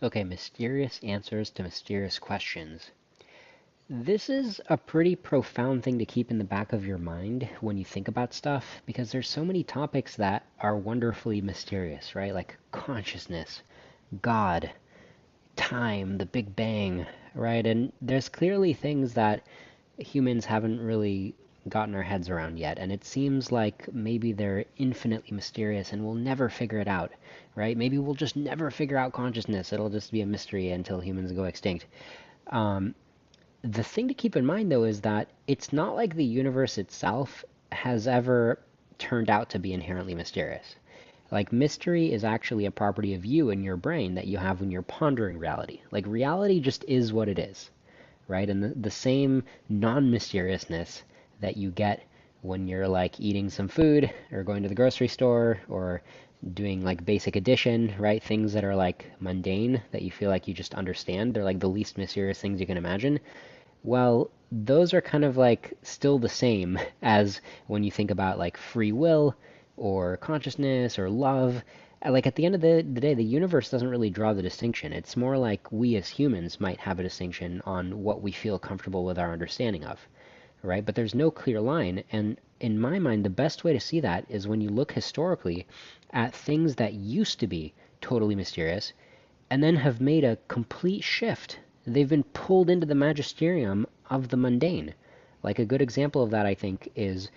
Okay, mysterious answers to mysterious questions. This is a pretty profound thing to keep in the back of your mind when you think about stuff because there's so many topics that are wonderfully mysterious, right? Like consciousness, God, time, the Big Bang, right? And there's clearly things that humans haven't really gotten our heads around yet, and it seems like maybe they're infinitely mysterious and we'll never figure it out, right? Maybe we'll just never figure out consciousness. It'll just be a mystery until humans go extinct. Um, the thing to keep in mind, though, is that it's not like the universe itself has ever turned out to be inherently mysterious. Like, mystery is actually a property of you and your brain that you have when you're pondering reality. Like, reality just is what it is, right? And the same non mysteriousness that you get when you're like eating some food or going to the grocery store or doing like basic addition, right? Things that are like mundane that you feel like you just understand. They're like the least mysterious things you can imagine. Well, those are kind of like still the same as when you think about like free will or consciousness or love. Like at the end of the day, the universe doesn't really draw the distinction. It's more like we as humans might have a distinction on what we feel comfortable with our understanding of, right? But there's no clear line. And in my mind, the best way to see that is when you look historically at things that used to be totally mysterious and then have made a complete shift. They've been pulled into the magisterium of the mundane. Like a good example of that, I think, is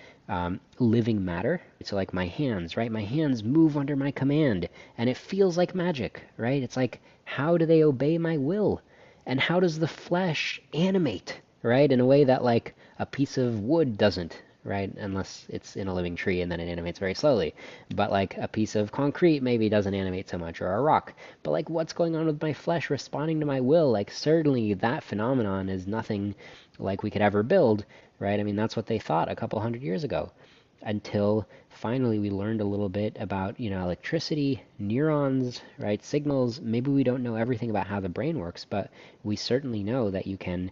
living matter. So, like my hands, right? My hands move under my command, and it feels like magic, right? It's like, how do they obey my will? And how does the flesh animate, right? In a way that, like, a piece of wood doesn't, right? Unless it's in a living tree and then it animates very slowly. But like a piece of concrete maybe doesn't animate so much, or a rock. But like what's going on with my flesh responding to my will? Like certainly that phenomenon is nothing like we could ever build, right? I mean, that's what they thought a couple hundred years ago. Until finally we learned a little bit about, electricity, neurons, right? Signals. Maybe we don't know everything about how the brain works, but we certainly know that you can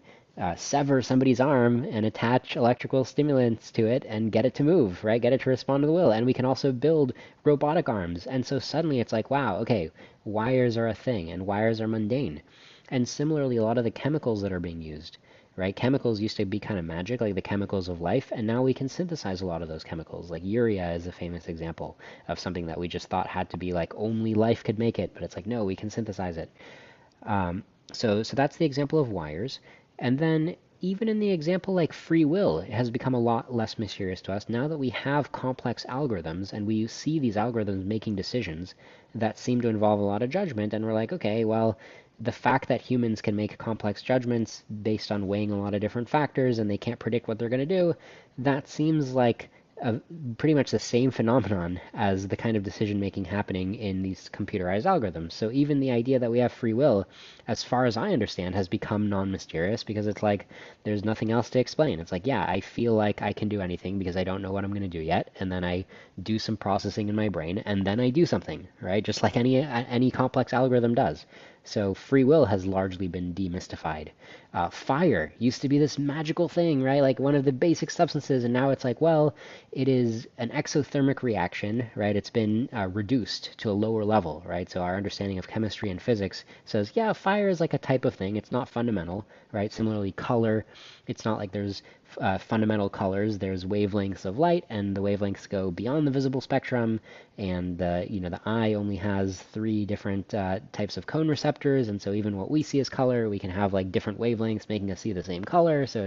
sever somebody's arm and attach electrical stimulants to it and get it to move, right? Get it to respond to the will. And we can also build robotic arms. And so suddenly it's like, wow, okay, wires are a thing and wires are mundane. And similarly, a lot of the chemicals that are being used, right? Chemicals used to be kind of magic, like the chemicals of life, and now we can synthesize a lot of those chemicals. Like urea is a famous example of something that we just thought had to be like only life could make it, but it's like, no, we can synthesize it. Um, so that's the example of wires. And then even in the example like free will, it has become a lot less mysterious to us now that we have complex algorithms and we see these algorithms making decisions that seem to involve a lot of judgment. And we're like, okay, well, the fact that humans can make complex judgments based on weighing a lot of different factors and they can't predict what they're going to do, that seems like a, pretty much the same phenomenon as the kind of decision making happening in these computerized algorithms. So even the idea that we have free will, as far as I understand, has become non-mysterious because it's like there's nothing else to explain. It's like, yeah, I feel like I can do anything because I don't know what I'm going to do yet, and then I do some processing in my brain, and then I do something, right? Just like any complex algorithm does. So free will has largely been demystified. Fire used to be this magical thing, right? Like one of the basic substances, and now it's like, well, it is an exothermic reaction, right? It's been reduced to a lower level, right? So our understanding of chemistry and physics says, yeah, fire is like a type of thing. It's not fundamental, right? Similarly, color, it's not like there's fundamental colors. There's wavelengths of light, and the wavelengths go beyond the visible spectrum. And the eye only has three different types of cone receptors, and so even what we see as color, we can have like different wavelengths making us see the same color. So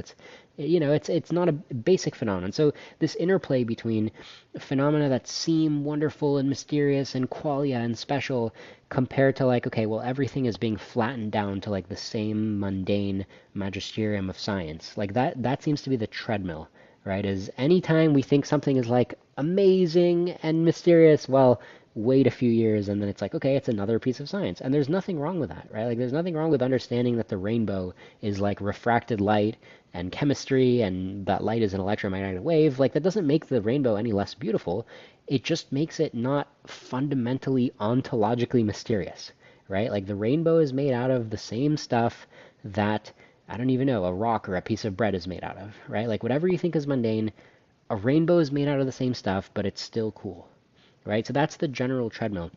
it's not a basic phenomenon. So this interplay between phenomena that seem wonderful and mysterious and qualia and special compared to like, okay, well, everything is being flattened down to like the same mundane magisterium of science. Like that seems to be the treadmill, right? Is anytime we think something is like amazing and mysterious, well, wait a few years and then it's like, okay, it's another piece of science. And there's nothing wrong with that, right? Like there's nothing wrong with understanding that the rainbow is like refracted light and chemistry and that light is an electromagnetic wave. Like that doesn't make the rainbow any less beautiful. It just makes it not fundamentally ontologically mysterious, right? Like the rainbow is made out of the same stuff that I don't even know, a rock or a piece of bread is made out of, right? Like whatever you think is mundane, a rainbow is made out of the same stuff, but it's still cool, right? So that's the general treadmill.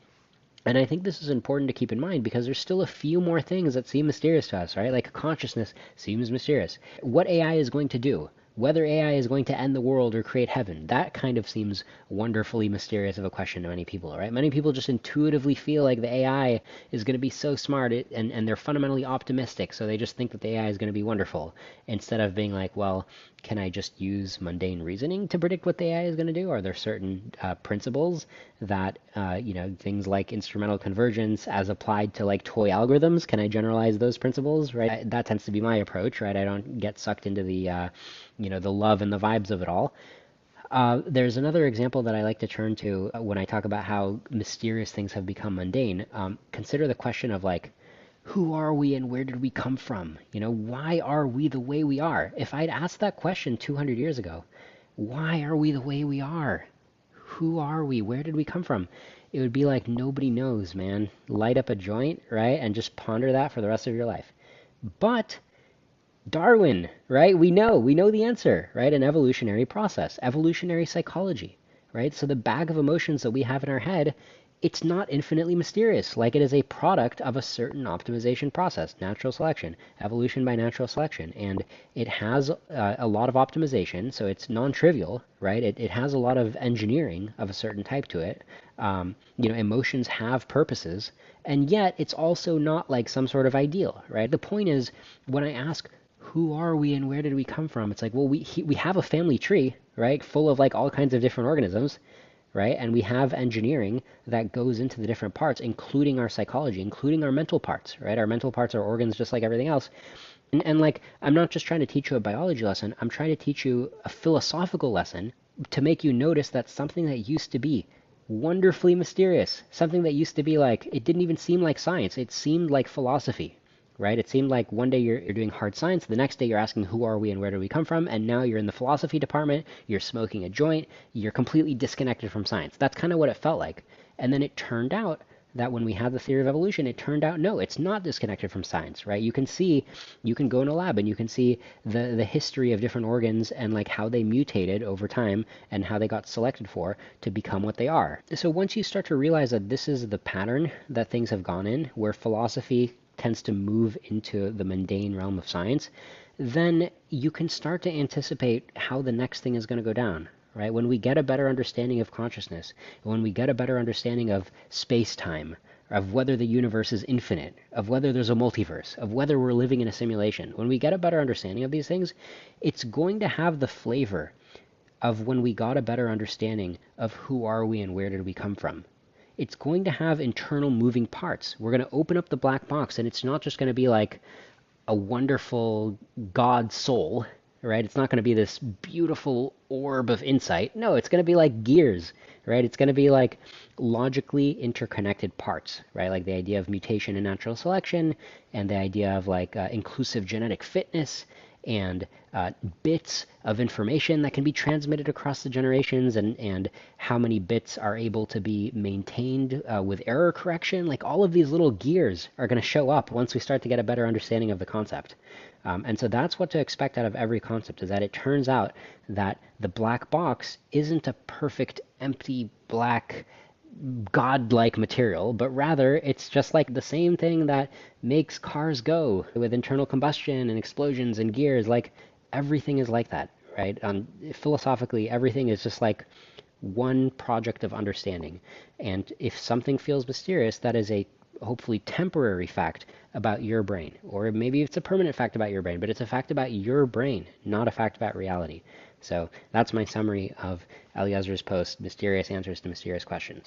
And I think this is important to keep in mind because there's still a few more things that seem mysterious to us, right? Like consciousness seems mysterious. What AI is going to do, whether AI is going to end the world or create heaven, that kind of seems wonderfully mysterious of a question to many people, right? Many people just intuitively feel like the AI is going to be so smart and they're fundamentally optimistic, so they just think that the AI is going to be wonderful instead of being like, well, can I just use mundane reasoning to predict what the AI is going to do? Are there certain principles that, things like instrumental convergence as applied to like toy algorithms, can I generalize those principles, right? That tends to be my approach, right? I don't get sucked into the love and the vibes of it all. There's another example that I like to turn to when I talk about how mysterious things have become mundane. Consider the question of like, who are we and where did we come from? Why are we the way we are? If I'd asked that question 200 years ago, why are we the way we are? Who are we? Where did we come from? It would be like nobody knows, man. Light up a joint, right? And just ponder that for the rest of your life. But Darwin, right? We know the answer, right? An evolutionary process, evolutionary psychology, right? So the bag of emotions that we have in our head, it's not infinitely mysterious. Like it is a product of a certain optimization process, natural selection, evolution by natural selection. And it has a lot of optimization, so it's non-trivial, right? It has a lot of engineering of a certain type to it. Emotions have purposes, and yet it's also not like some sort of ideal, right? The point is, when I ask, who are we and where did we come from? It's like, well, we have a family tree, right, full of like all kinds of different organisms, right? And we have engineering that goes into the different parts, including our psychology, including our mental parts, right? Our mental parts are organs just like everything else. And like, I'm not just trying to teach you a biology lesson, I'm trying to teach you a philosophical lesson to make you notice that something that used to be wonderfully mysterious, something that used to be like, it didn't even seem like science, it seemed like philosophy, right? It seemed like one day you're doing hard science, the next day you're asking who are we and where do we come from, and now you're in the philosophy department, you're smoking a joint, you're completely disconnected from science. That's kind of what it felt like. And then it turned out that when we had the theory of evolution, it turned out no, it's not disconnected from science, right? You can go in a lab and you can see the history of different organs and like how they mutated over time and how they got selected for to become what they are. So once you start to realize that this is the pattern that things have gone in, where philosophy tends to move into the mundane realm of science, then you can start to anticipate how the next thing is going to go down, right? When we get a better understanding of consciousness, when we get a better understanding of space-time, of whether the universe is infinite, of whether there's a multiverse, of whether we're living in a simulation, when we get a better understanding of these things, it's going to have the flavor of when we got a better understanding of who are we and where did we come from. It's going to have internal moving parts. We're going to open up the black box, and it's not just going to be like a wonderful God soul, right? It's not going to be this beautiful orb of insight. No, it's going to be like gears, right? It's going to be like logically interconnected parts, right? Like the idea of mutation and natural selection, and the idea of like inclusive genetic fitness, and bits of information that can be transmitted across the generations, and how many bits are able to be maintained with error correction. Like all of these little gears are going to show up once we start to get a better understanding of the concept. And so that's what to expect out of every concept, is that it turns out that the black box isn't a perfect, empty, black, godlike material, but rather it's just like the same thing that makes cars go with internal combustion and explosions and gears. Like everything is like that, right? Philosophically, everything is just like one project of understanding. And if something feels mysterious, that is a hopefully temporary fact about your brain. Or maybe it's a permanent fact about your brain, but it's a fact about your brain, not a fact about reality. So that's my summary of Eliezer's post, Mysterious Answers to Mysterious Questions.